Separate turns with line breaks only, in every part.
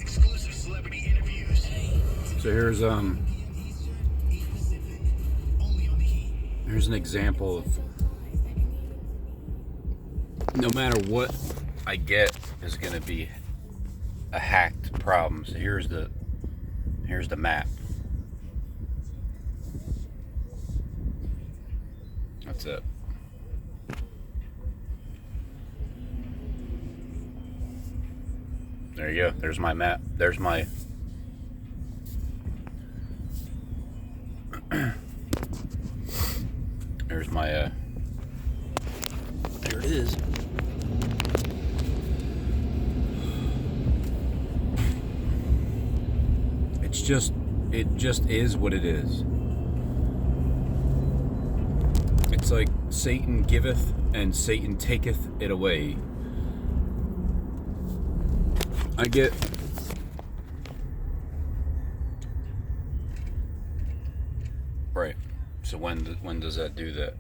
Exclusive celebrity interviews.
So here's an example of no matter what I get is going to be a hacked problem. So here's the map. That's it. There you go. There's my map. There's my there's my there it is. It just is what it is. It's like Satan giveth and Satan taketh it away. I get right. So when does that do that?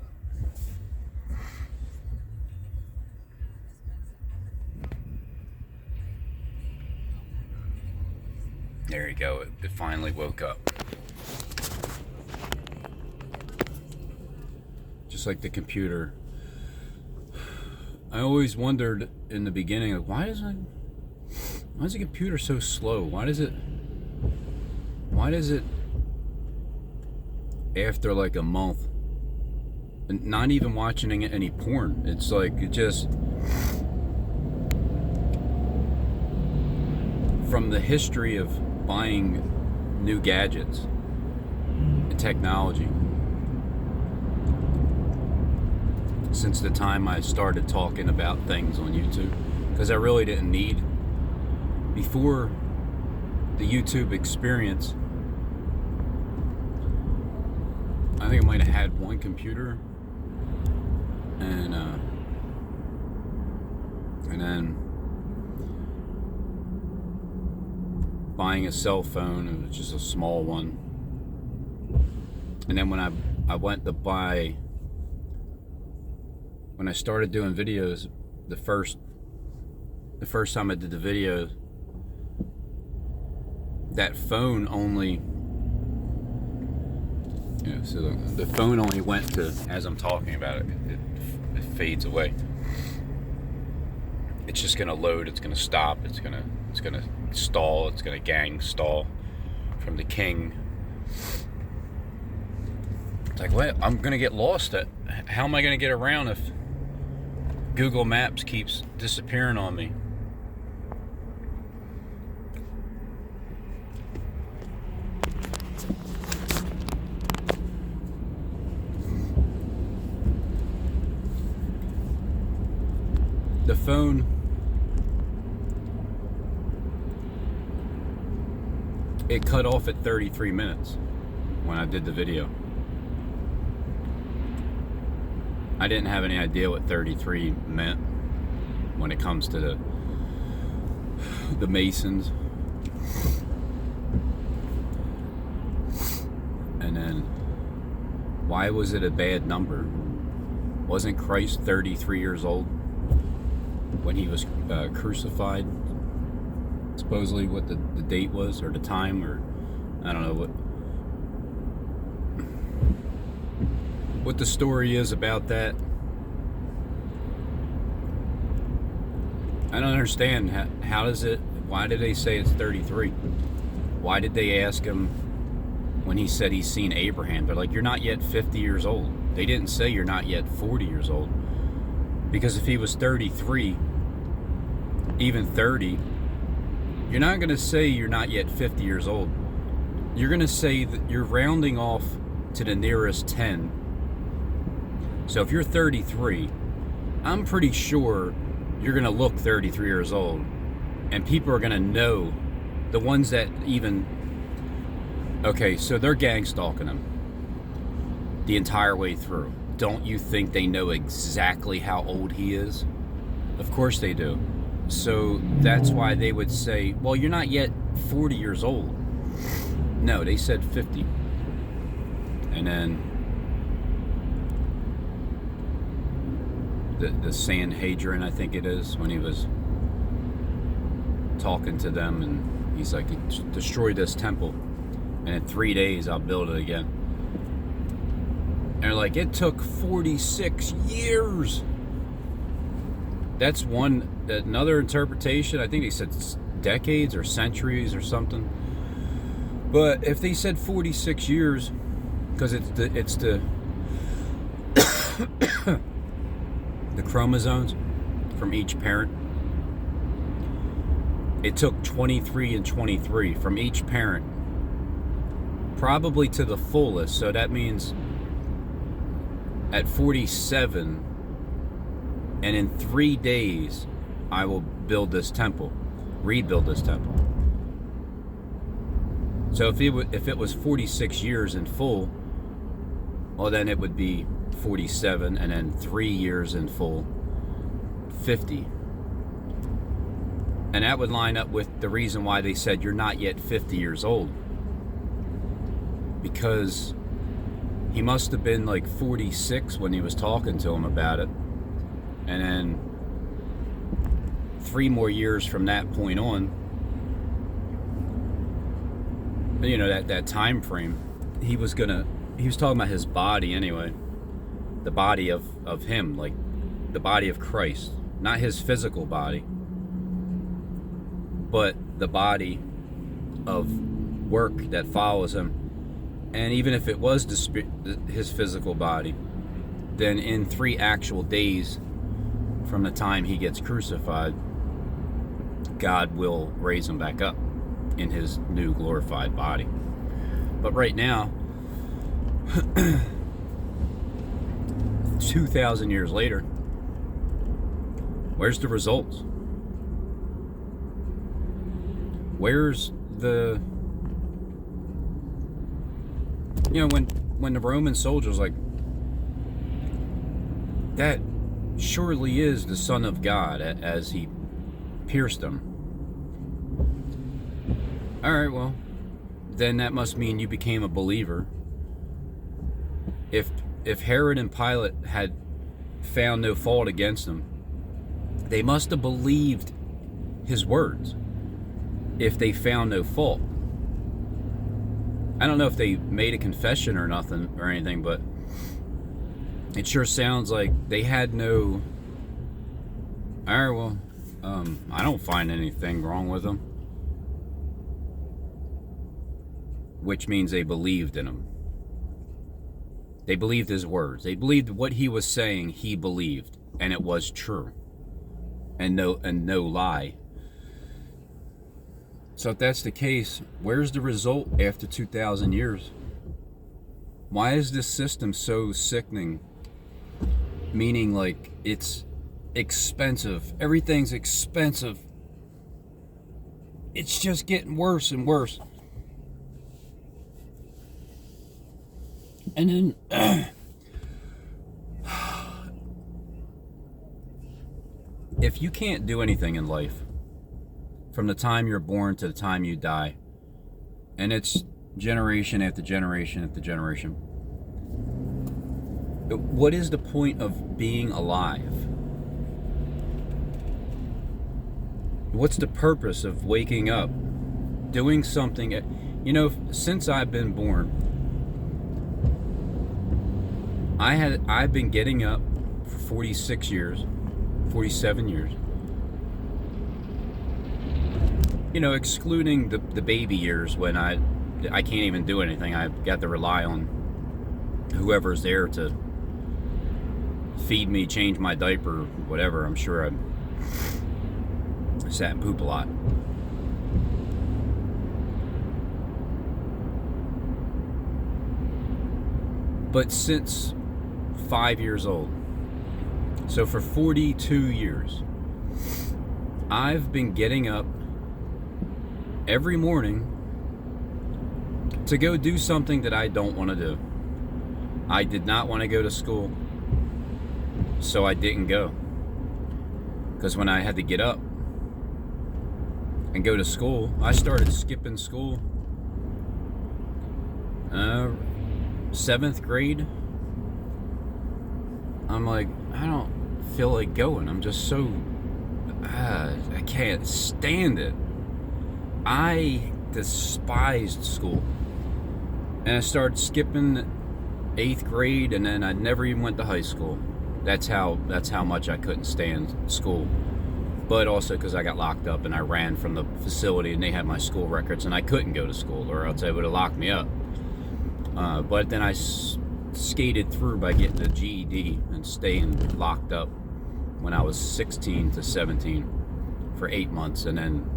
There you go. It finally woke up. Just like the computer. I always wondered in the beginning, like, why is the computer so slow? Why does it after like a month, not even watching any porn, it's like it just, from the history of buying new gadgets and technology, since the time I started talking about things on YouTube, because I really didn't need, before the YouTube experience, I think I might have had one computer, and then buying a cell phone. It was just a small one. And then when I went to buy, when I started doing videos, the first time I did the videos, that phone only, so the phone only went to, as I'm talking about it, it fades away. It's just gonna load, it's gonna stop, it's gonna stall, it's gonna gang stall from the king. It's like, what? I'm gonna get lost. How am I gonna get around if Google Maps keeps disappearing on me? The phone, it cut off at 33 minutes when I did the video. I didn't have any idea what 33 meant when it comes to the Masons. And then, why was it a bad number? Wasn't Christ 33 years old when he was crucified? Supposedly what the date was, or the time, or I don't know what the story is about that. I don't understand. How does it, why did they say it's 33? Why did they ask him when he said he's seen Abraham? They're like, you're not yet 50 years old. They didn't say you're not yet 40 years old. Because if he was 33, even 30, you're not going to say you're not yet 50 years old. You're going to say that you're rounding off to the nearest 10. So if you're 33, I'm pretty sure you're going to look 33 years old. And people are going to know, the ones that even, okay, so they're gang stalking him the entire way through. Don't you think they know exactly how old he is? Of course they do. So that's why they would say, well, you're not yet 40 years old. No, they said 50. And then the Sanhedrin, I think it is, when he was talking to them, and He's like, destroy this temple, and in 3 days I'll build it again. And they're like, it took 46 years. That's another interpretation. I think they said decades or centuries or something. But if they said 46 years, because it's the the chromosomes from each parent, it took 23 and 23 from each parent, probably to the fullest. So that means at 47, and in 3 days, I will rebuild this temple. So if it was 46 years in full, well, then it would be 47, and then 3 years in full, 50. And that would line up with the reason why they said you're not yet 50 years old. Because he must have been like 46 when he was talking to him about it. And then 3 more years from that point on, you know, that time frame, he was talking about his body anyway. The body of him, like the body of Christ. Not his physical body, but the body of work that follows him. And even if it was his physical body, then in 3 actual days from the time he gets crucified, God will raise him back up in his new glorified body. But right now, 2,000 years later, where's the results? Where's the, you know, when the Roman soldiers like, that surely is the Son of God, as he pierced them. All right, well, then that must mean you became a believer. If Herod and Pilate had found no fault against him, they must have believed his words. If they found no fault, I don't know if they made a confession or nothing or anything, but it sure sounds like they had no. All right, well, I don't find anything wrong with him. Which means they believed in him. They believed his words. They believed what he was saying. He believed, and it was true, and no lie. So if that's the case, where's the result after 2,000 years? Why is this system so sickening? Meaning, like, it's expensive. Everything's expensive. It's just getting worse and worse. And then, if you can't do anything in life from the time you're born to the time you die, and it's generation after generation after generation, what is the point of being alive? What's the purpose of waking up, doing something? You know, since I've been born, I've been getting up for 46 years, 47 years. You know, excluding the baby years when I can't even do anything. I've got to rely on whoever's there to feed me, change my diaper, whatever. I'm sure I sat and poop a lot. But since 5 years old, so for 42 years, I've been getting up every morning to go do something that I don't want to do. I did not want to go to school, so I didn't go. Because when I had to get up and go to school, I started skipping school. 7th grade. I'm like, I don't feel like going. I'm just so, I can't stand it. I despised school. And I started skipping 8th grade, and then I never even went to high school. That's how much I couldn't stand school. But also because I got locked up and I ran from the facility and they had my school records and I couldn't go to school, or else they would have locked me up. But then I skated through by getting a GED and staying locked up when I was 16 to 17 for 8 months, and then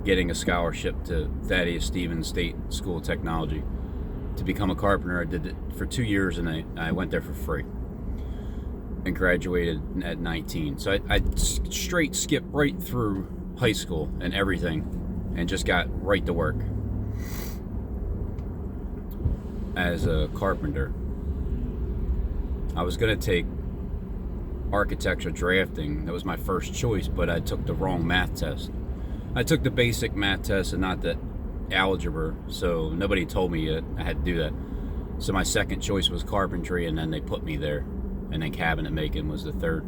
getting a scholarship to Thaddeus Stevens State School of Technology to become a carpenter. I did it for 2 years, and I went there for free and graduated at 19. So I straight skipped right through high school and everything and just got right to work as a carpenter. I was going to take architectural drafting. That was my first choice, but I took the wrong math test. I took the basic math test and not the algebra, so nobody told me that I had to do that. So my second choice was carpentry, and then they put me there, and then cabinet making was the third.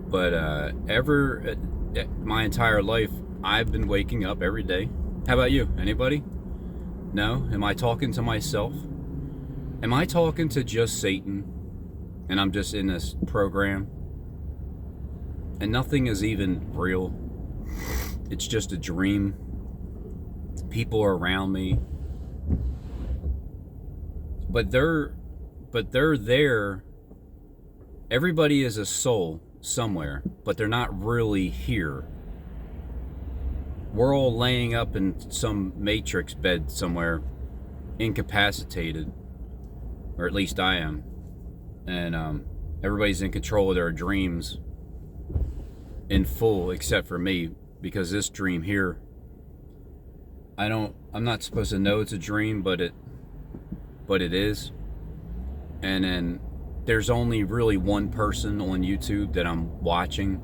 But my entire life, I've been waking up every day. How about you? Anybody? No? Am I talking to myself? Am I talking to just Satan? And I'm just in this program? And nothing is even real. It's just a dream. People are around me. But they're there. Everybody is a soul somewhere, but they're not really here. We're all laying up in some matrix bed somewhere, incapacitated. Or at least I am. And everybody's in control of their dreams in full, except for me, because this dream here, I'm not supposed to know it's a dream, but it is. And then there's only really one person on YouTube that I'm watching,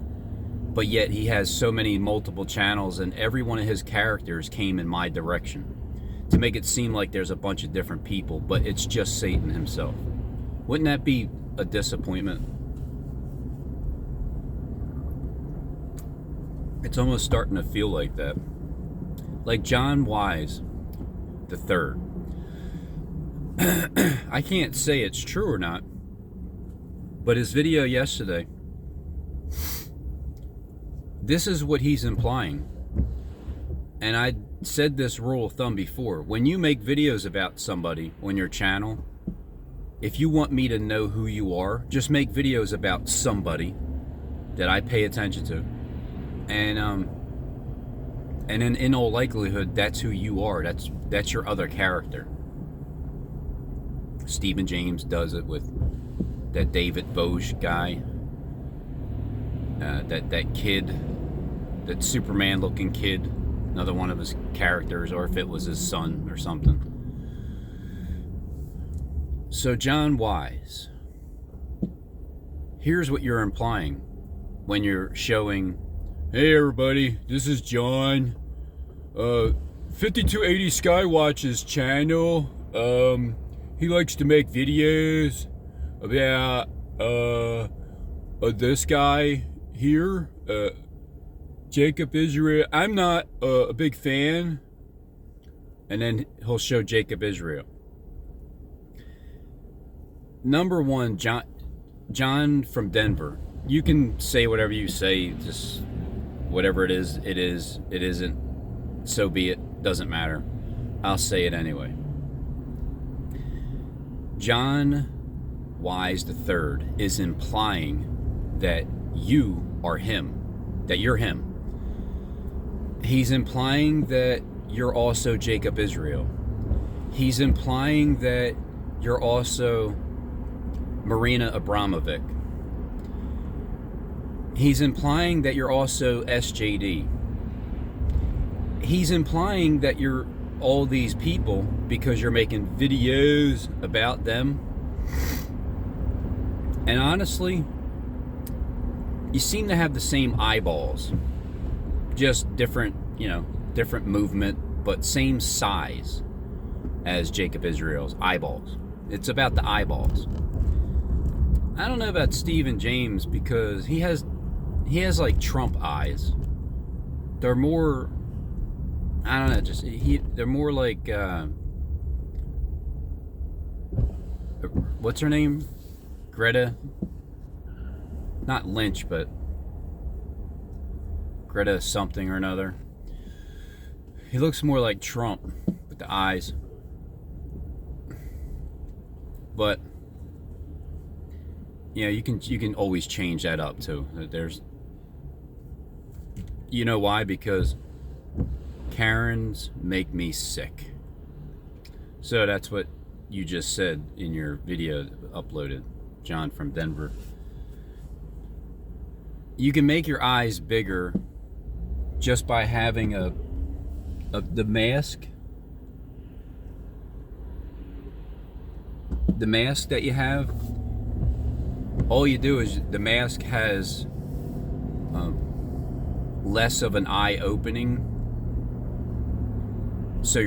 but yet he has so many multiple channels, and every one of his characters came in my direction to make it seem like there's a bunch of different people, but it's just Satan himself. Wouldn't that be a disappointment? It's almost starting to feel like that. Like John Wise the Third. I can't say it's true or not, but his video yesterday, this is what he's implying. And I said this rule of thumb before. When you make videos about somebody on your channel, if you want me to know who you are, just make videos about somebody that I pay attention to. And in all likelihood, that's who you are. That's your other character. Stephen James does it with that David Voge guy. That kid, that Superman-looking kid. Another one of his characters, or if it was his son or something. So John Wise, here's what you're implying when you're showing, hey everybody, this is John, 5280 Skywatch's channel. He likes to make videos about this guy here, Jacob Israel. I'm not a big fan. And then he'll show Jacob Israel. Number one, John from Denver. You can say whatever you say, just whatever it is, it is, it isn't, so be it, doesn't matter. I'll say it anyway. John Wise III is implying that you are him, that you're him. He's implying that you're also Jacob Israel. He's implying that you're also Marina Abramovic. He's implying that you're also SJD. He's implying that you're all these people because you're making videos about them. And honestly, you seem to have the same eyeballs. Just different, different movement, but same size as Jacob Israel's eyeballs. It's about the eyeballs. I don't know about Stephen James because he has he has like Trump eyes. They're more, I don't know, they're more like, what's her name? Greta, not Lynch, but Greta something or another. He looks more like Trump with the eyes. But yeah, you can always change that up too. There's, you know why? Because Karens make me sick. So that's what you just said in your video uploaded, John from Denver. You can make your eyes bigger just by having the mask. The mask that you have, all you do is the mask has less of an eye opening. So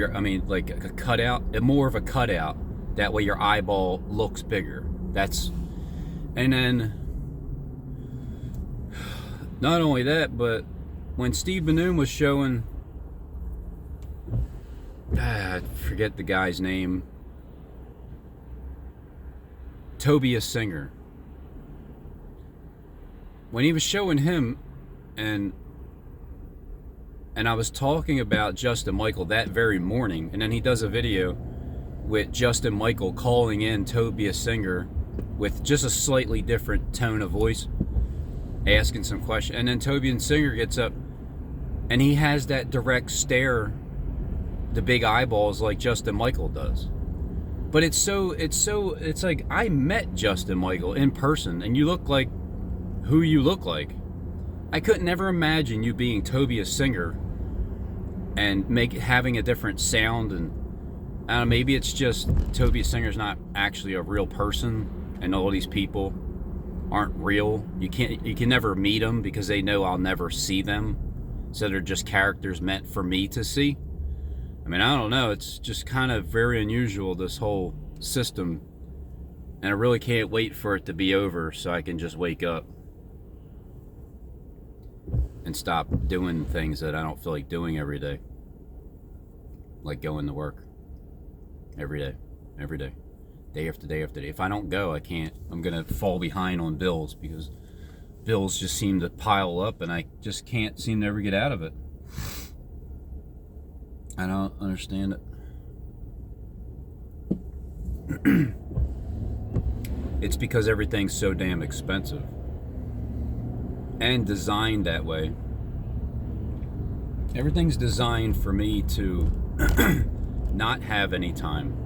like a cutout, more of a cutout. That way your eyeball looks bigger. And then not only that, but when Steve Bannon was showing, I forget the guy's name, Tobias Singer. When he was showing him, and I was talking about Justin Michael that very morning, and then he does a video with Justin Michael calling in Tobias Singer with just a slightly different tone of voice, asking some questions, and then Tobias Singer gets up and he has that direct stare, the big eyeballs like Justin Michael does. But it's like, I met Justin Michael in person and you look like who you look like. I could never imagine you being Tobias Singer and having a different sound. And I don't know, maybe it's just Tobias Singer's not actually a real person and all these people aren't real. You can never meet them because they know I'll never see them. So they're just characters meant for me to see. I mean, I don't know. It's just kind of very unusual, this whole system. And I really can't wait for it to be over so I can just wake up and stop doing things that I don't feel like doing every day. Like going to work every day, day after day after day. If I don't go, I can't. I'm going to fall behind on bills because bills just seem to pile up and I just can't seem to ever get out of it. I don't understand it. It's because everything's so damn expensive and designed that way. Everything's designed for me to not have any time.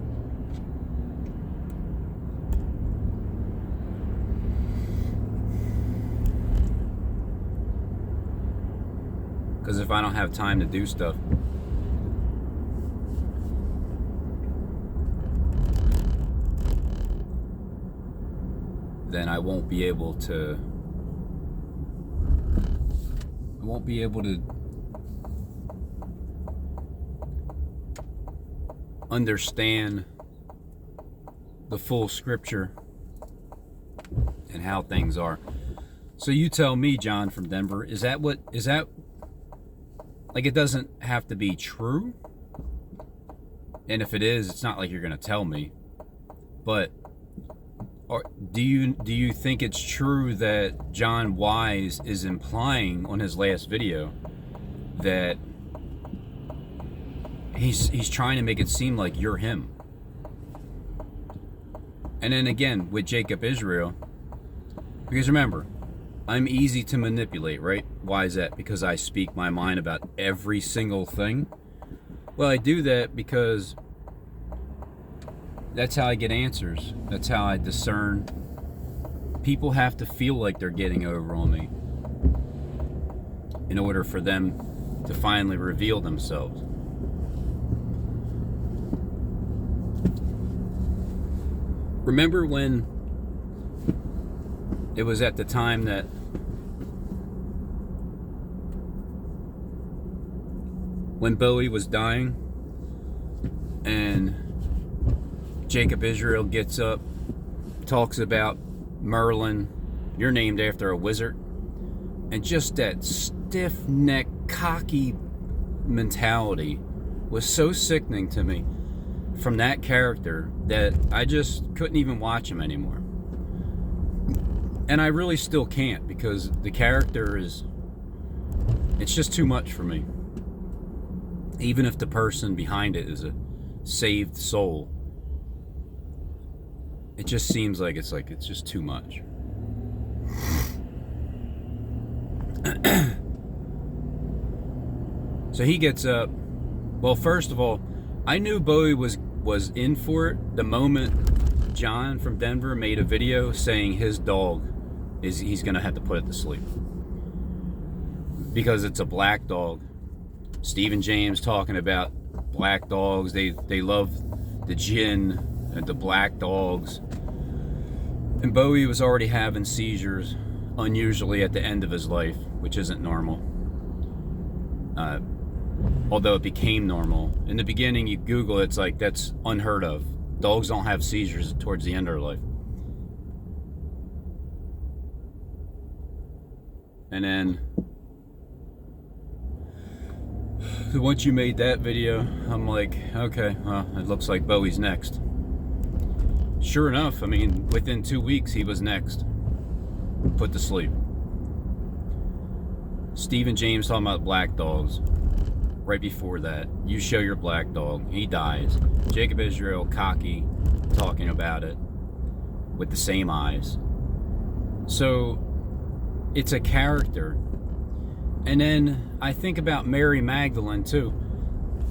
Because if I don't have time to do stuff, then I won't be able to understand the full scripture and how things are. So you tell me, John from Denver, is that like, it doesn't have to be true? And if it is, it's not like you're going to tell me. But do you think it's true that John Wise is implying on his last video that he's trying to make it seem like you're him? And then again with Jacob Israel, because remember, I'm easy to manipulate, right? Why is that? Because I speak my mind about every single thing. Well, I do that because that's how I get answers. That's how I discern. People have to feel like they're getting over on me in order for them to finally reveal themselves. Remember when it was at the time that when Bowie was dying and Jacob Israel gets up, talks about Merlin, you're named after a wizard, And just that stiff neck, cocky mentality was so sickening to me from that character that I just couldn't even watch him anymore. And I really still can't, because the character it's just too much for me. Even if the person behind it is a saved soul, it just seems like it's just too much. So he gets up. Well, first of all, I knew Bowie was in for it the moment John from Denver made a video saying his dog he's gonna have to put it to sleep because it's a black dog. Stephen James talking about black dogs. They love the gin and the black dogs. And Bowie was already having seizures unusually at the end of his life, which isn't normal. Although it became normal. In the beginning, you Google it, it's like that's unheard of. Dogs don't have seizures towards the end of their life. And then once you made that video, I'm like, okay, well, it looks like Bowie's next. Sure enough, I mean, within 2 weeks, he was next. Put to sleep. Stephen James talking about black dogs. Right before that, you show your black dog, he dies. Jacob Israel, cocky, talking about it with the same eyes. So, it's a character. And then I think about Mary Magdalene too.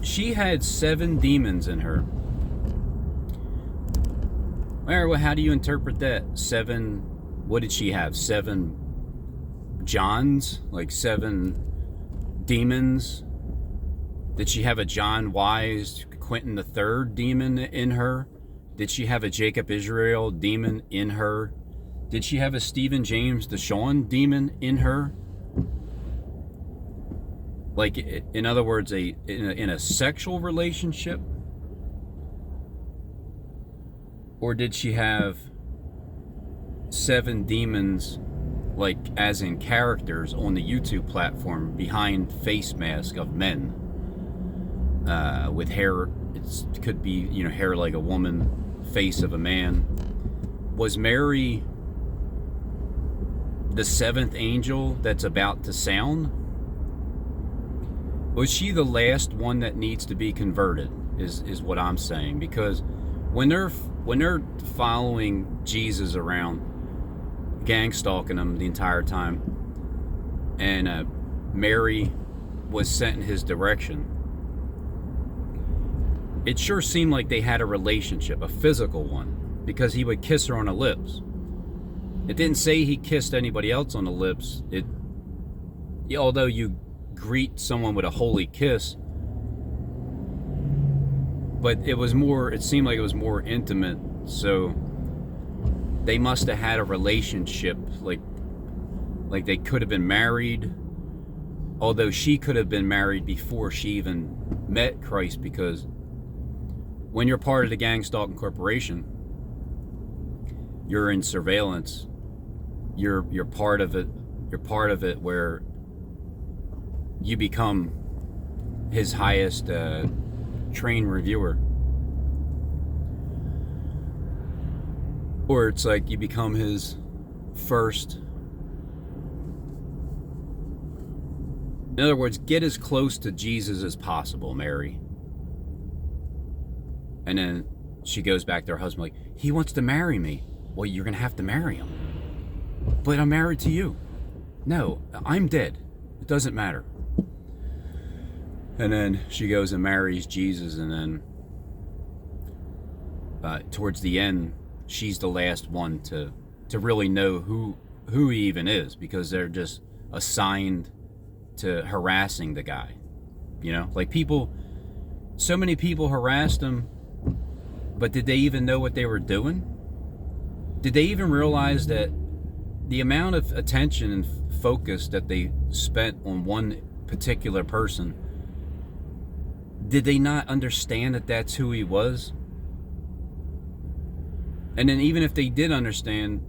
She had 7 demons in her. Well, how do you interpret that? 7, what did she have? 7 Johns? Like 7 demons? Did she have a John Wise, Quentin III demon in her? Did she have a Jacob Israel demon in her? Did she have a Stephen James Deshawn demon in her? Like, in other words, in a sexual relationship? Or did she have 7 demons, like as in characters on the YouTube platform behind face mask of men? With hair, it could be, hair like a woman, face of a man. Was Mary the 7th angel that's about to sound? Was she the last one that needs to be converted? Is what I'm saying. Because when they're following Jesus around, gang stalking him the entire time, and Mary was sent in his direction, it sure seemed like they had a relationship, a physical one, because he would kiss her on the lips. It didn't say he kissed anybody else on the lips. Although you greet someone with a holy kiss, but it seemed like it was more intimate. So they must have had a relationship, like they could have been married, although she could have been married before she even met Christ, because when you're part of the gang stalking corporation, you're in surveillance. You're part of it. You're part of it where you become his highest trained reviewer. Or it's like you become his first. In other words, get as close to Jesus as possible, Mary. And then she goes back to her husband like, he wants to marry me. Well, you're going to have to marry him. But I'm married to you. No, I'm dead. It doesn't matter. And then she goes and marries Jesus, and then towards the end, she's the last one to really know who he even is, because they're just assigned to harassing the guy. Like so many people harassed him, but did they even know what they were doing? Did they even realize that the amount of attention and focus that they spent on one particular person, did they not understand that that's who he was? And then even if they did understand,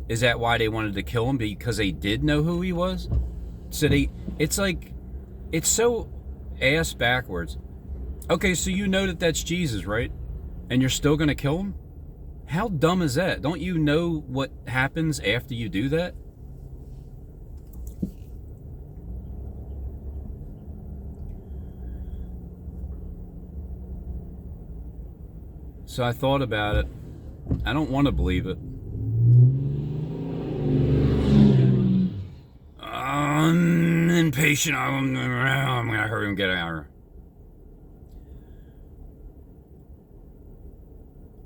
is that why they wanted to kill him? Because they did know who he was? So it's like, it's so ass backwards. Okay, so you know that that's Jesus, right? And you're still gonna kill him? How dumb is that? Don't you know what happens after you do that? So I thought about it. I don't want to believe it. I'm impatient. I'm gonna hurry and get out of here.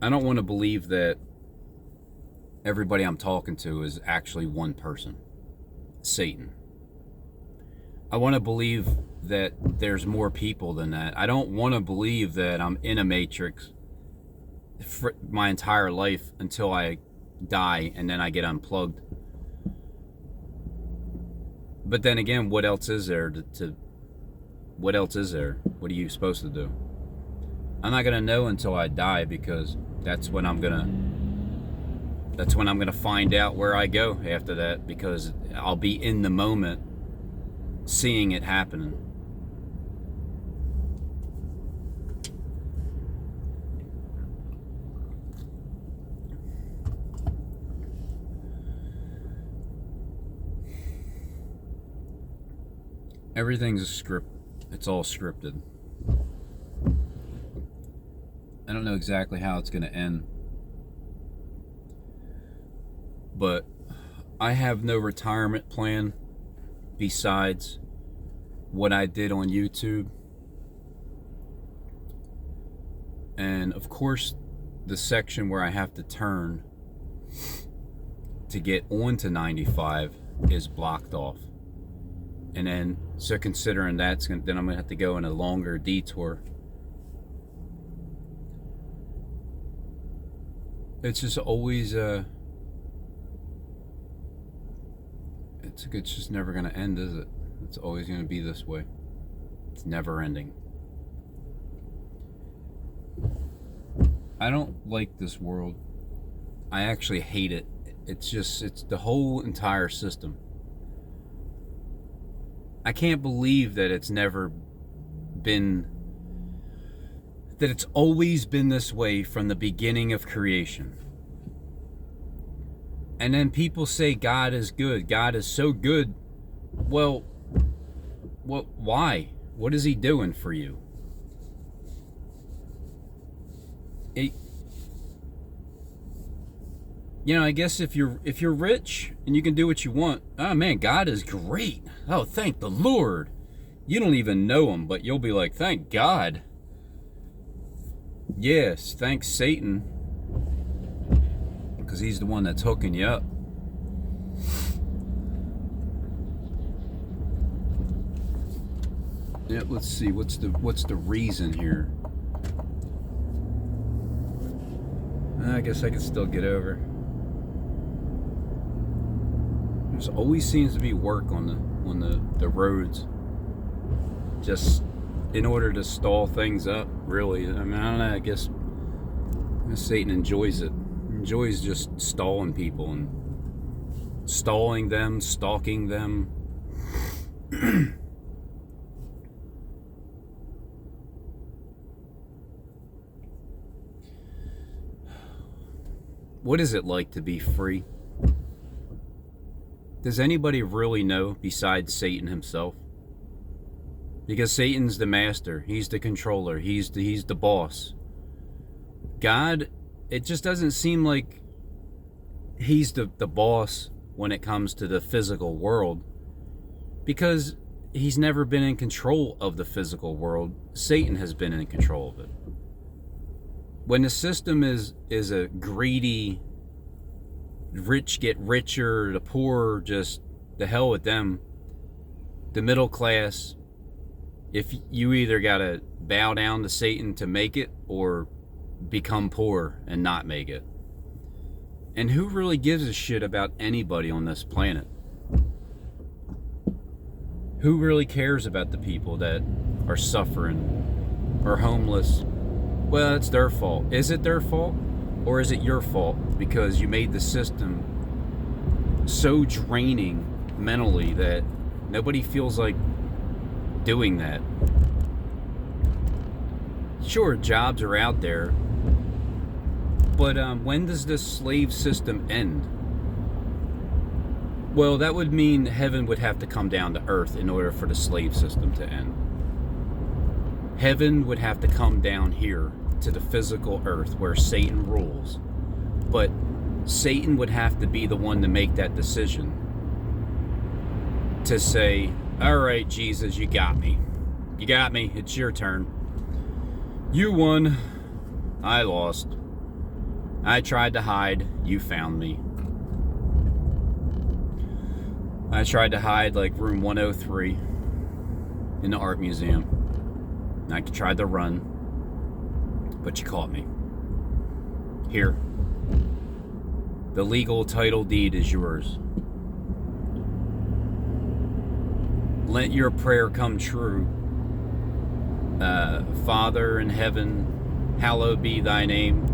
I don't want to believe that everybody I'm talking to is actually one person, Satan. I want to believe that there's more people than that. I don't want to believe that I'm in a matrix for my entire life until I die and then I get unplugged. But then again, what else is there what else is there? What are you supposed to do? I'm not gonna know until I die, because that's when I'm gonna find out where I go after that, because I'll be in the moment seeing it happening. Everything's a script. It's all scripted. I don't know exactly how it's going to end, but I have no retirement plan besides what I did on YouTube. And of course, the section where I have to turn to get onto 95 is blocked off. And then, so considering then I'm going to have to go in a longer detour. It's just always, it's just never going to end, is it? It's always going to be this way. It's never ending. I don't like this world. I actually hate it. It's the whole entire system. I can't believe that it's always been this way from the beginning of creation. And then people say God is good. God is so good. Well, why? What is he doing for you? I guess if you're rich and you can do what you want, oh man, God is great. Oh, thank the Lord. You don't even know him, but you'll be like, thank God. Yes, thanks Satan, because he's the one that's hooking you up. Yeah, let's see, what's the reason here? I guess I can still get over. There always seems to be work on the roads, just in order to stall things up, really. I mean, I don't know, I guess Satan enjoys it. Enjoys just stalling people and stalling them, stalking them. What is it like to be free? Does anybody really know besides Satan himself? Because Satan's the master, he's the controller, he's the boss. God, it just doesn't seem like he's the boss when it comes to the physical world, because he's never been in control of the physical world. Satan has been in control of it. When the system is a greedy, rich get richer, the poor just, the hell with them. The middle class, if you either gotta bow down to Satan to make it, or become poor and not make it. And who really gives a shit about anybody on this planet? Who really cares about the people that are suffering or homeless? Well, it's their fault. Is it their fault? Or is it your fault because you made the system so draining mentally that Nobody feels like doing that. Sure, jobs are out there, but when does this slave system end? Well, that would mean heaven would have to come down to earth in order for the slave system to end. Heaven would have to come down here to the physical earth where Satan rules. But Satan would have to be the one to make that decision. To say, all right, Jesus, you got me. You got me. It's your turn. You won. I lost. I tried to hide. You found me. I tried to hide like room 103 in the art museum. I tried to run, but you caught me. Here. The legal title deed is yours. Let your prayer come true. Father in heaven, hallowed be thy name.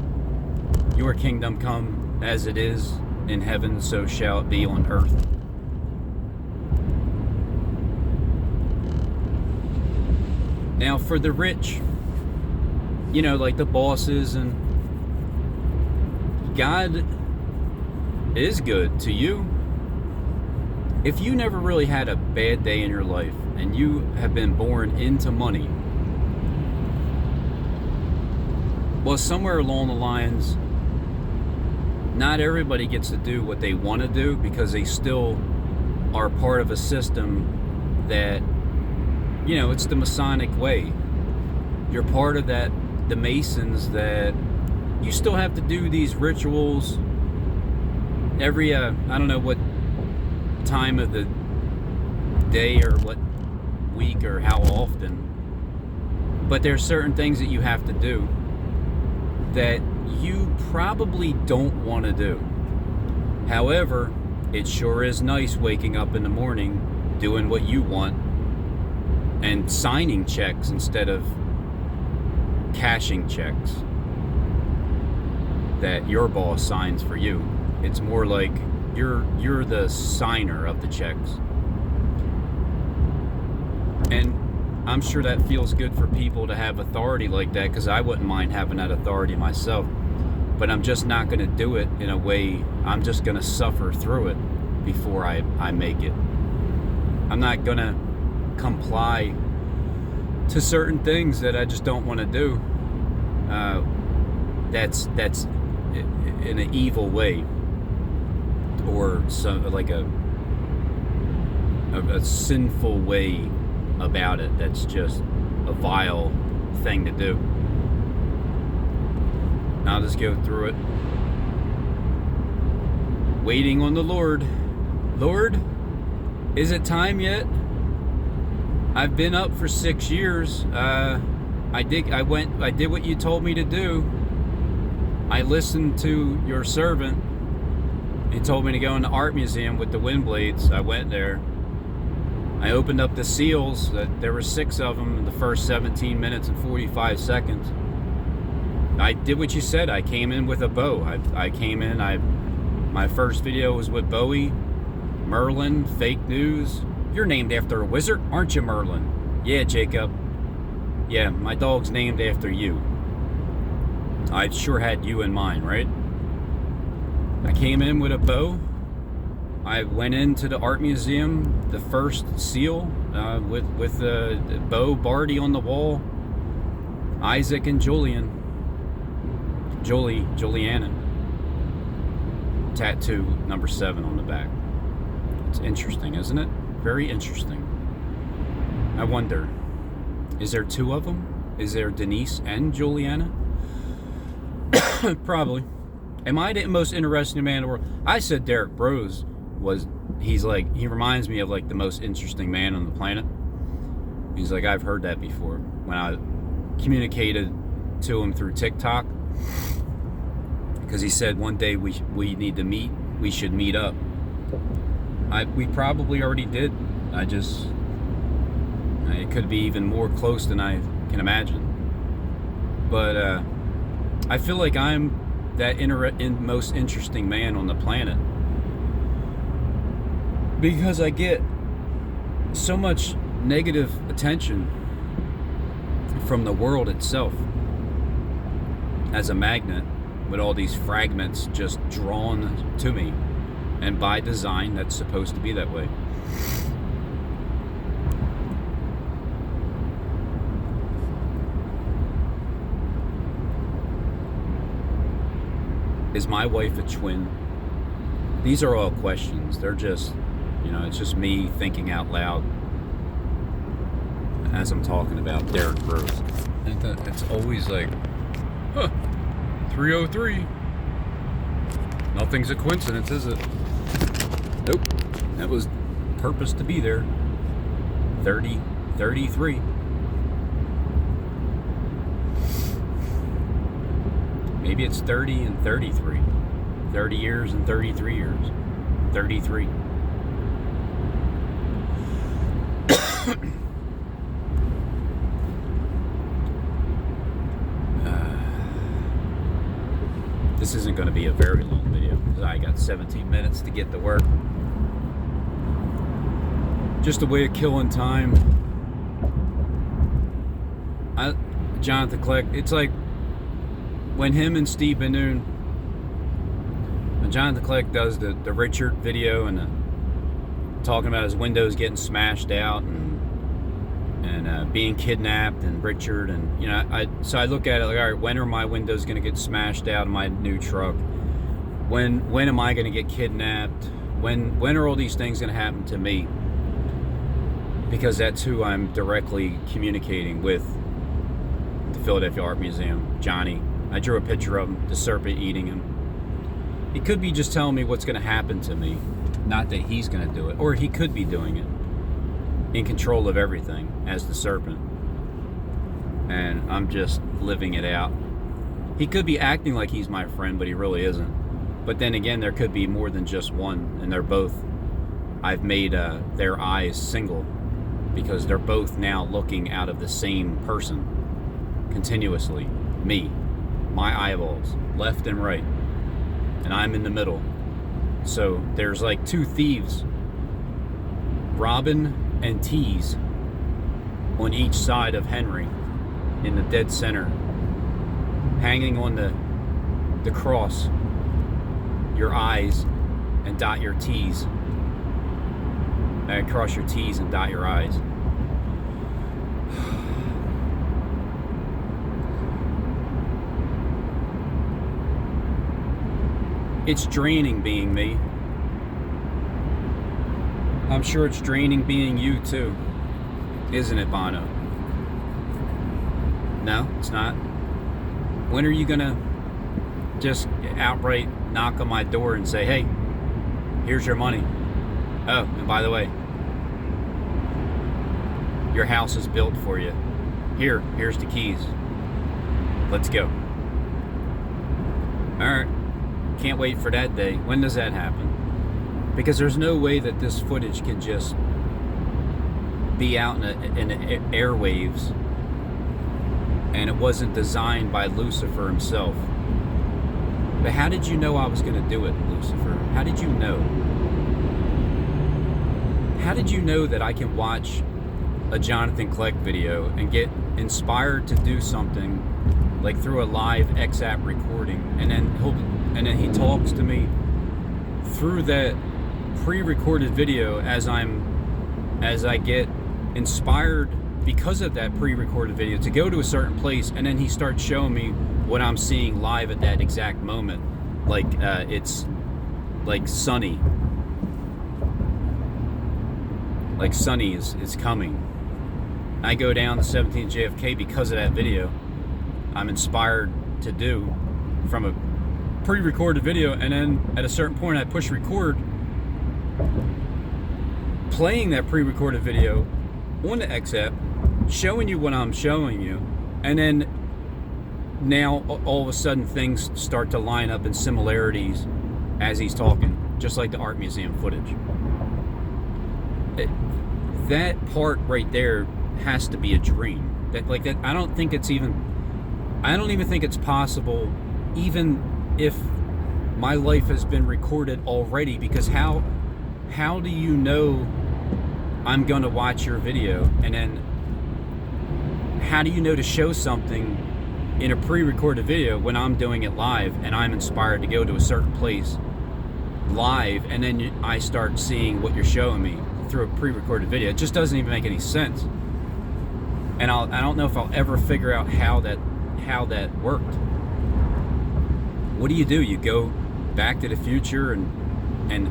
Your kingdom come as it is in heaven, so shall it be on earth. Now for the rich, like the bosses, and God is good to you. If you never really had a bad day in your life and you have been born into money, well, somewhere along the lines, not everybody gets to do what they want to do because they still are part of a system that, it's the Masonic way. You're part of that, the Masons, that you still have to do these rituals every, I don't know what time of the day or what week or how often, but there's certain things that you have to do that you probably don't want to do. However, it sure is nice waking up in the morning doing what you want and signing checks instead of cashing checks that your boss signs for you. It's more like you're the signer of the checks. And I'm sure that feels good for people to have authority like that, because I wouldn't mind having that authority myself. But I'm just not going to do it in a way, I'm just going to suffer through it before I make it. I'm not going to comply to certain things that I just don't want to do. That's in an evil way, or some like a sinful way about it. That's just a vile thing to do. I'll just go through it. Waiting on the Lord. Lord, is it time yet? I've been up for 6 years. I did what you told me to do. I listened to your servant. He told me to go in the art museum with the wind blades. I went there. I opened up the seals. There were 6 of them in the first 17 minutes and 45 seconds. I did what you said. I came in with a bow. I came in. My first video was with Bowie, Merlin, fake news. You're named after a wizard, aren't you, Merlin? Yeah, Jacob. Yeah, my dog's named after you. I sure had you in mind, right? I came in with a bow. I went into the art museum, the first seal, with the Bo Barty on the wall, Isaac and Juliana. Tattoo number 7 on the back. It's interesting, isn't it? Very interesting. I wonder, is there 2 of them? Is there Denise and Juliana? Probably. Am I the most interesting man in the world? I said Derek Bros he reminds me of like the most interesting man on the planet. He's like, I've heard that before. When I communicated to him through TikTok, because he said one day we need to meet, we should meet up. We probably already did. It could be even more close than I can imagine. But I feel like I'm that most interesting man on the planet, because I get so much negative attention from the world itself as a magnet, with all these fragments just drawn to me. And by design, that's supposed to be that way. Is my wife a twin? These are all questions. They're just, it's just me thinking out loud as I'm talking about Derek Gross. And it's always like, 303. Nothing's a coincidence, is it? Nope. That was purpose to be there. 33. Maybe it's 30 and 33. 30 years and 33 years. 33. This isn't going to be a very long video because I got 17 minutes to get to work. Just a way of killing time. Jonathan Kleck, it's like when him and Steve Benoon, when Jonathan Kleck does the Richard video and talking about his windows getting smashed out and being kidnapped and Richard, and so I look at it like, all right, when are my windows going to get smashed out of my new truck? When am I going to get kidnapped? When are all these things going to happen to me? Because that's who I'm directly communicating with. The Philadelphia Art Museum, Johnny. I drew a picture of him, the serpent eating him. He could be just telling me what's going to happen to me, not that he's going to do it, or he could be doing it, in control of everything as the serpent, and I'm just living it out. He could be acting like he's my friend, but he really isn't. But then again, there could be more than just one, and they're both, I've made their eyes single, because they're both now looking out of the same person continuously. Me, my eyeballs, left and right, and I'm in the middle. So there's like two thieves, Robin and Tease, on each side of Henry, in the dead center, hanging on the cross. Your eyes and dot your T's. Cross your T's and dot your I's. It's draining being me. I'm sure it's draining being you too. Isn't it, Bono? No, it's not. When are you gonna just outright knock on my door and say, hey, here's your money. Oh, and by the way, your house is built for you. Here's the keys. Let's go. Alright. Can't wait for that day. When does that happen? Because there's no way that this footage can just be out in the airwaves, and it wasn't designed by Lucifer himself. But how did you know I was going to do it, Lucifer? How did you know? How did you know that I can watch a Jonathan Kleck video and get inspired to do something like through a live XApp recording, and then he talks to me through that pre-recorded video as I get inspired because of that pre-recorded video to go to a certain place, and then he starts showing me what I'm seeing live at that exact moment, like it's like Sunny is coming. I go down to 17th JFK because of that video. I'm inspired to do from a pre-recorded video, and then at a certain point I push record, playing that pre-recorded video on the XApp, showing you what I'm showing you, and then now all of a sudden things start to line up in similarities as he's talking, just like the art museum footage. That part right there has to be a dream. I don't even think it's possible, even if my life has been recorded already, because how do you know I'm going to watch your video. And then how do you know to show something in a pre-recorded video when I'm doing it live and I'm inspired to go to a certain place live, and then I start seeing what you're showing me through a pre-recorded video? It just doesn't even make any sense. And I don't know if I'll ever figure out how that worked. What do? You go back to the future and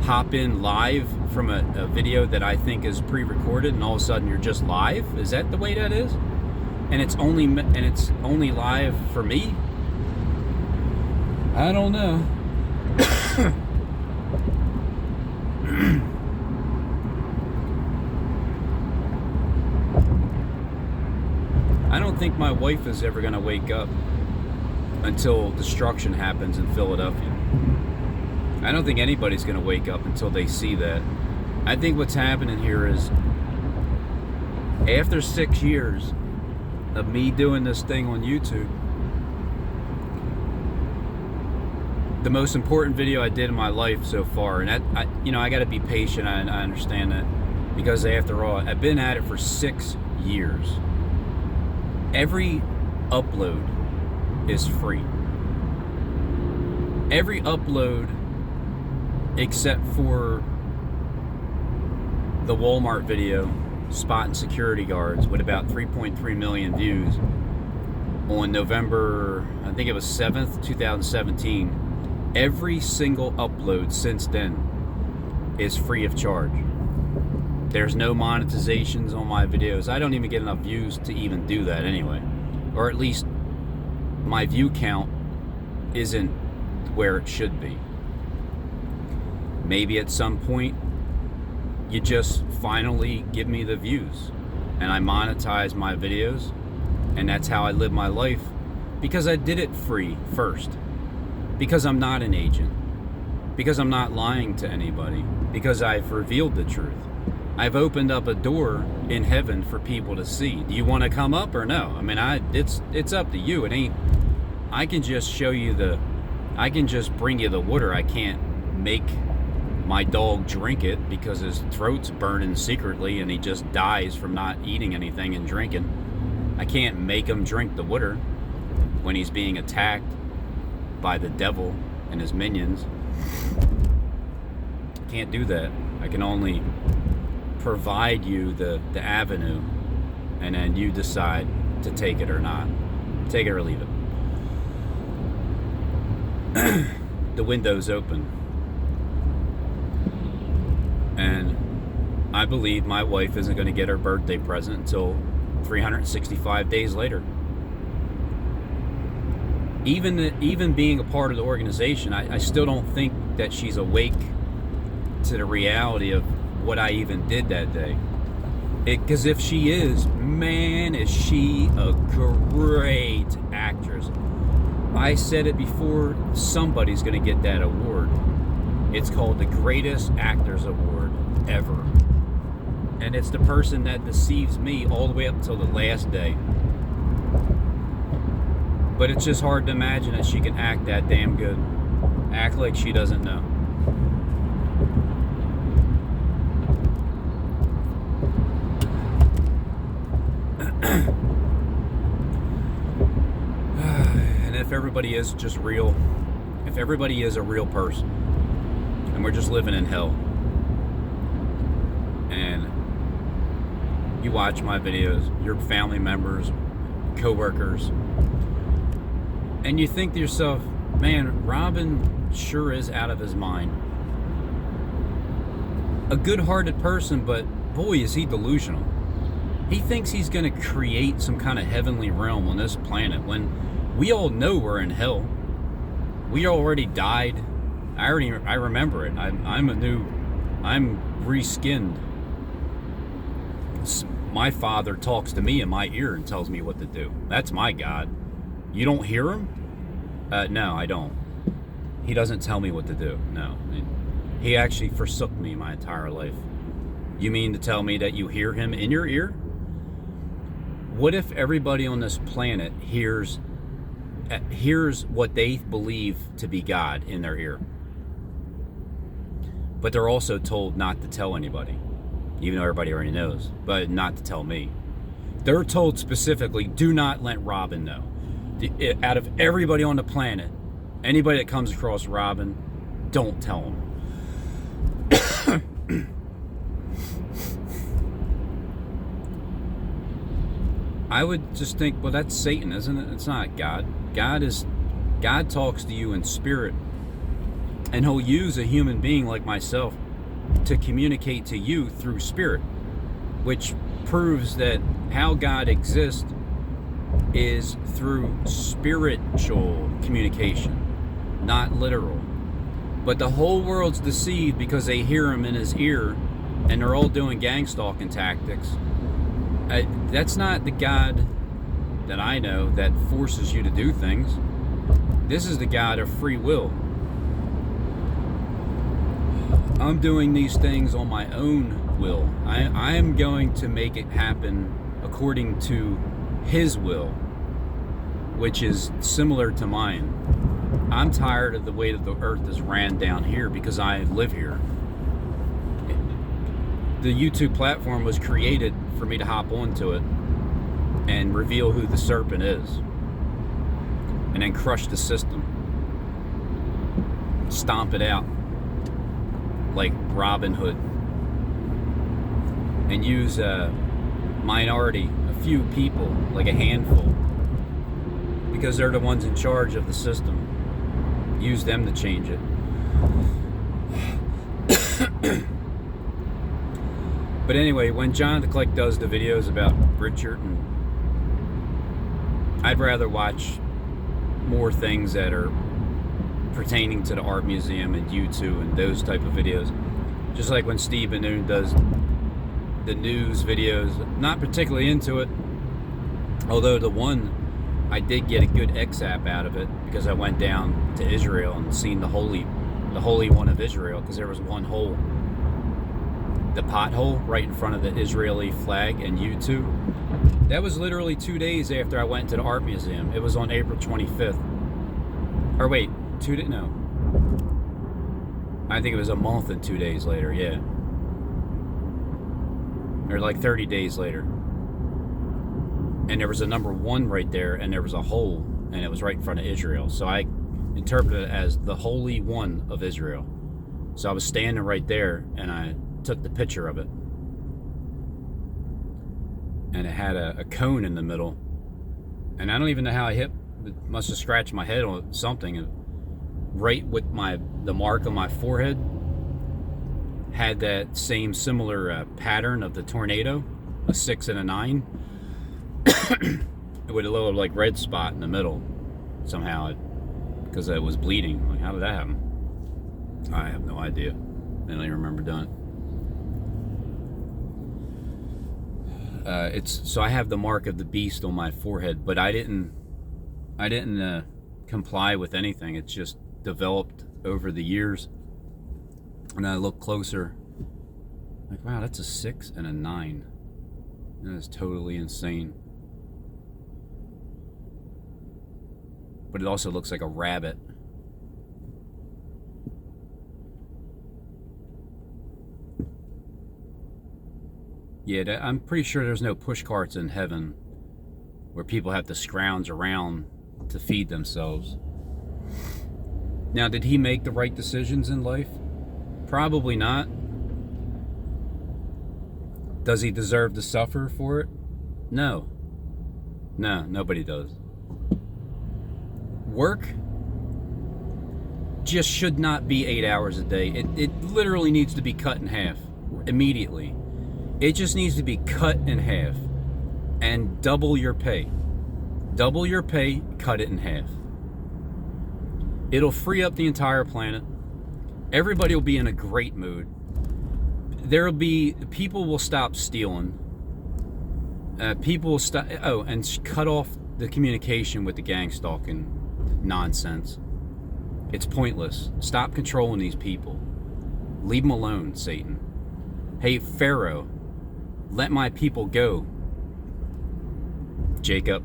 hop in live from a video that I think is pre-recorded, and all of a sudden you're just live? Is that the way that is? And it's only live for me? I don't know. I don't think my wife is ever going to wake up until destruction happens in Philadelphia. I don't think anybody's going to wake up until they see that. I think what's happening here is, after 6 years of me doing this thing on YouTube, the most important video I did in my life so far, and I got to be patient. I understand that, because after all, I've been at it for 6 years. Every upload is free. Every upload except for the Walmart video, spotting security guards, with about 3.3 million views on November, I think it was 7th, 2017. Every single upload since then is free of charge. There's no monetizations on my videos. I don't even get enough views to even do that anyway. Or at least my view count isn't where it should be. Maybe at some point you just finally give me the views and I monetize my videos, and that's how I live my life, because I did it free first. Because I'm not an agent. Because I'm not lying to anybody. Because I've revealed the truth. I've opened up a door in heaven for people to see. Do you want to come up or no? I mean, it's up to you. It ain't. I can just show you I can just bring you the water. I can't make my dog drink it because his throat's burning secretly and he just dies from not eating anything and drinking. I can't make him drink the water when he's being attacked by the devil and his minions. Can't do that. I can only provide you the avenue, and then you decide to take it or not. Take it or leave it. The window's open, and I believe my wife isn't going to get her birthday present until 365 days later. Even being a part of the organization, I still don't think that she's awake to the reality of what I even did that day. Because if she is, man, is she a great actress. I said it before, somebody's going to get that award. It's called the Greatest Actors Award ever. And it's the person that deceives me all the way up until the last day. But it's just hard to imagine that she can act that damn good. Act like she doesn't know. And if everybody is just real, if everybody is a real person, and we're just living in hell, and you watch my videos, your family members, co-workers, and you think to yourself, man, Robin sure is out of his mind. A good-hearted person, but boy, is he delusional. He thinks he's going to create some kind of heavenly realm on this planet when we all know we're in hell. We already died. I remember it. I'm reskinned. My Father talks to me in my ear and tells me what to do. That's my God. You don't hear him? No, I don't. He doesn't tell me what to do. No. He actually forsook me my entire life. You mean to tell me that you hear him in your ear? What if everybody on this planet hears what they believe to be God in their ear? But they're also told not to tell anybody. even though everybody already knows, but not to tell me. They're told specifically, do not let Robin know. Out of everybody on the planet, anybody that comes across Robin, don't tell him. I would just think, well, that's Satan, isn't it? It's not God. God talks to you in spirit, and he'll use a human being like myself to communicate to you through spirit, which proves that how God exists is through spiritual communication, not literal. But the whole world's deceived because they hear him in his ear, and they're all doing gang stalking tactics. That's not the God that I know that forces you to do things. This is the God of free will. I'm doing these things on my own will. I am going to make it happen according to his will, which is similar to mine. I'm tired of the way that the earth is ran down here because I live here. The YouTube platform was created for me to hop onto it and reveal who the serpent is, and then crush the system, stomp it out like Robin Hood, and use a minority, a few people, like a handful, because they're the ones in charge of the system. Use them to change it. But anyway, when John the Click does the videos about Bridgerton, I'd rather watch more things that are pertaining to the art museum and YouTube and those type of videos. Just like when Steve Bannon does the news videos, not particularly into it, although the one I did get a good XApp out of it because I went down to Israel and seen the Holy One of Israel, because there was one hole, the pothole right in front of the Israeli flag and YouTube. That was literally 2 days after I went to the art museum. It was on April 25th. Or wait, no. I think it was a month and 2 days later, yeah. Or like 30 days later. And there was a number 1 right there, and there was a hole, and it was right in front of Israel. So I interpreted it as the Holy One of Israel. So I was standing right there, and I took the picture of it. And it had a cone in the middle. And I don't even know how I hit. It must have scratched my head on something. Right with the mark on my forehead had that same similar pattern of the tornado, a 6 and a 9. With a little like red spot in the middle somehow, because it was bleeding. Like, how did that happen? I have no idea. I don't even remember doing it. So I have the mark of the beast on my forehead, but I didn't comply with anything. It's just developed over the years, and I look closer, like, wow, that's a 6 and a 9. That is totally insane. But it also looks like a rabbit. Yeah, I'm pretty sure there's no push carts in heaven where people have to scrounge around to feed themselves. Now, did he make the right decisions in life? Probably not. Does he deserve to suffer for it? No. No, nobody does. Work just should not be 8 hours a day. It literally needs to be cut in half immediately. It just needs to be cut in half and double your pay. Double your pay, cut it in half. It'll free up the entire planet. Everybody will be in a great mood. People will stop stealing. People will stop, and cut off the communication with the gang stalking nonsense. It's pointless. Stop controlling these people. Leave them alone, Satan. Hey, Pharaoh, let my people go. Jacob,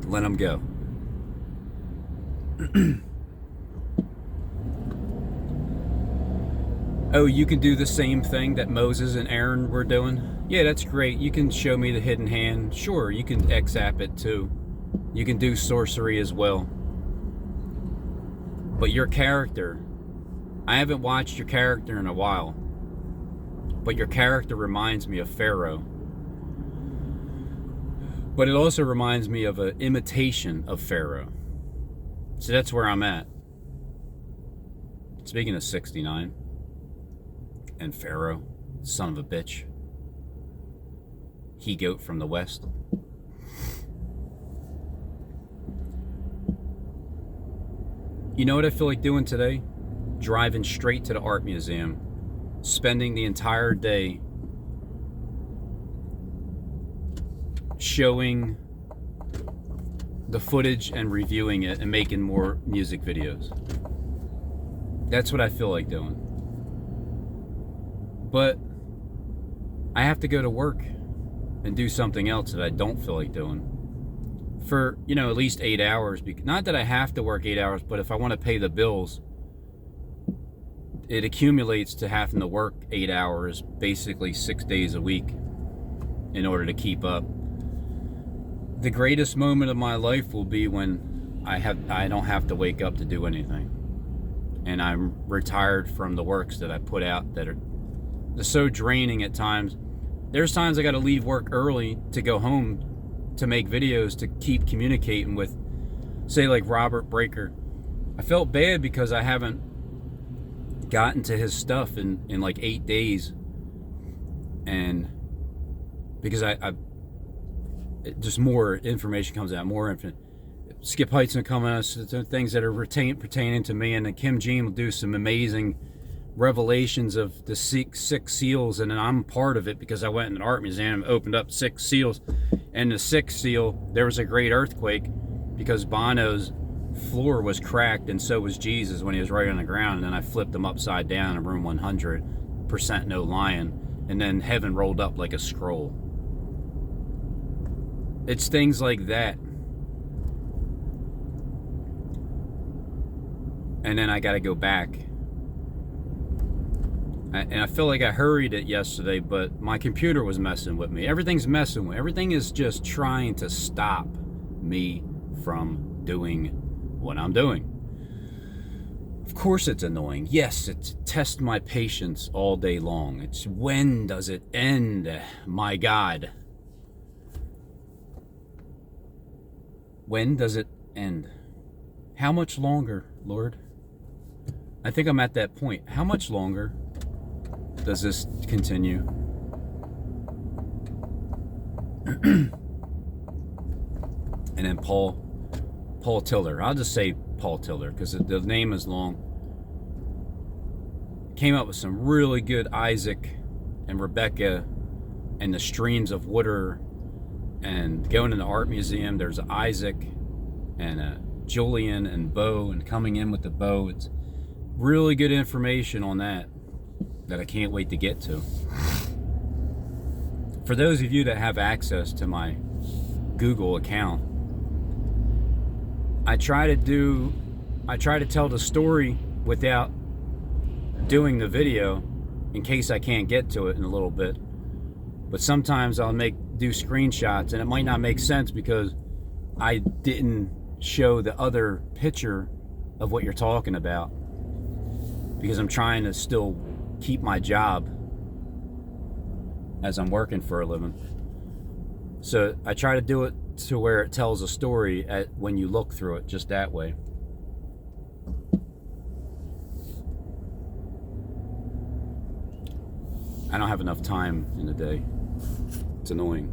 let them go. Oh, you can do the same thing that Moses and Aaron were doing? Yeah, that's great. You can show me the hidden hand. Sure, you can X-App it too. You can do sorcery as well. But your character, I haven't watched your character in a while, but your character reminds me of Pharaoh. But it also reminds me of an imitation of Pharaoh. So that's where I'm at. Speaking of 69 and Pharaoh, son of a bitch. He-goat from the West. You know what I feel like doing today? Driving straight to the art museum, spending the entire day showing the footage and reviewing it and making more music videos. That's what I feel like doing. But I have to go to work and do something else that I don't feel like doing for, you know, at least 8 hours. Not that I have to work 8 hours, but if I want to pay the bills, it accumulates to having to work 8 hours, basically 6 days a week, in order to keep up. The greatest moment of my life will be when I don't have to wake up to do anything, and I'm retired from the works that I put out that are so draining at times. There's times I got to leave work early to go home to make videos to keep communicating with, say, like Robert Breaker. I felt bad because I haven't gotten to his stuff in like 8 days, and because I just more information comes out, more Skip Heitzman coming out, things that are pertaining to me, and then Kim Jean will do some amazing revelations of the six seals, and then I'm part of it because I went in an art museum and opened up 6 seals, and the 6th seal, there was a great earthquake because Bono's floor was cracked, and so was Jesus when he was right on the ground, and then I flipped him upside down in room 100%, no lying, and then heaven rolled up like a scroll. It's things like that. And then I got to go back. And I feel like I hurried it yesterday, but my computer was messing with me. Everything's messing with me. Everything is just trying to stop me from doing what I'm doing. Of course it's annoying. Yes, it's test my patience all day long. It's when does it end? My God. When does it end? How much longer, Lord? I think I'm at that point. How much longer does this continue? And then Paul Tiller. I'll just say Paul Tiller because the name is long. Came up with some really good Isaac and Rebecca and the streams of water. And going in the art museum, there's Isaac and Julian and Bo, and coming in with the bow. It's really good information on that I can't wait to get to. For those of you that have access to my Google account, I try to tell the story without doing the video in case I can't get to it in a little bit. But sometimes I'll do screenshots, and it might not make sense because I didn't show the other picture of what you're talking about, because I'm trying to still keep my job as I'm working for a living. So I try to do it to where it tells a story when you look through it, just that way. I don't have enough time in the day. It's annoying.